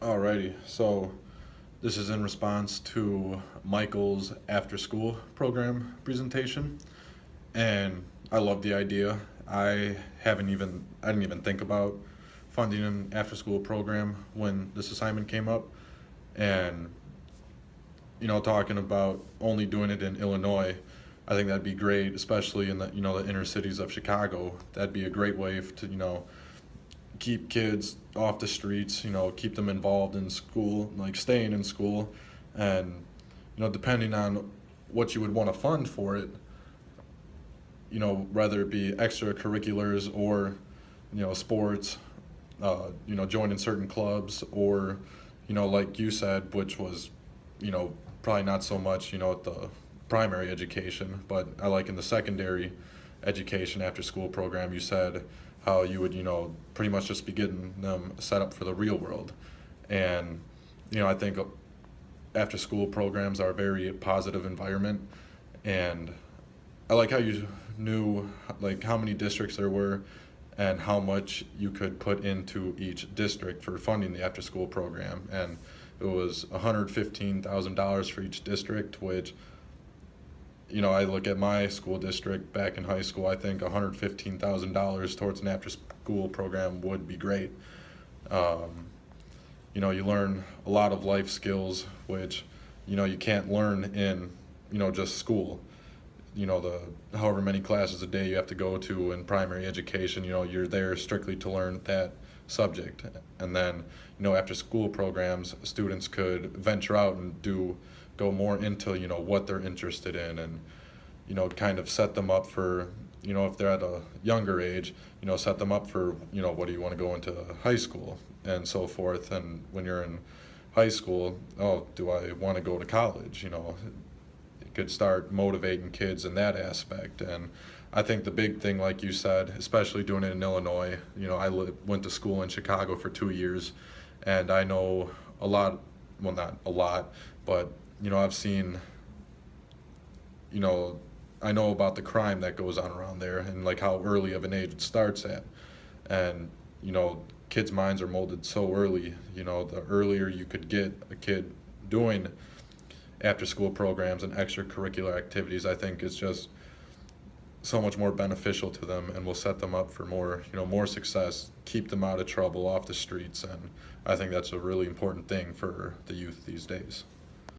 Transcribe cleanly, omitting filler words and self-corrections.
Alrighty, so this is in response to Michael's after school program presentation, and I love the idea. I didn't even think about funding an after school program when this assignment came up, and talking about only doing it in Illinois, I think that'd be great, especially in the inner cities of Chicago. That'd be a great way to keep kids off the streets, keep them involved in school, like staying in school, and depending on what you would want to fund for it, whether it be extracurriculars or sports, joining certain clubs, or like you said, which was you know probably not so much at the primary education, but I like in the secondary education after school program. You said how you would pretty much just be getting them set up for the real world, and I think after school programs are a very positive environment, and I like how you knew like how many districts there were and how much you could put into each district for funding the after school program, and it was $115,000 for each district, which I look at my school district back in high school. I think $115,000 towards an after school program would be great. Um, you learn a lot of life skills, which you can't learn in just school. The however many classes a day you have to go to in primary education. You're there strictly to learn that subject, and then after school programs, students could venture out and go more into what they're interested in, and kind of set them up for if they're at a younger age, set them up for what do you want to go into high school and so forth. And when you're in high school, oh, do I want to go to college? It could start motivating kids in that aspect. And I think the big thing, like you said, especially doing it in Illinois, went to school in Chicago for 2 years, and I know a lot, well, not a lot, but I've seen, I know about the crime that goes on around there, and like how early of an age it starts at. And kids' minds are molded so early. The earlier you could get a kid doing after school programs and extracurricular activities, I think is just so much more beneficial to them, and will set them up for more success, keep them out of trouble, off the streets. And I think that's a really important thing for the youth these days.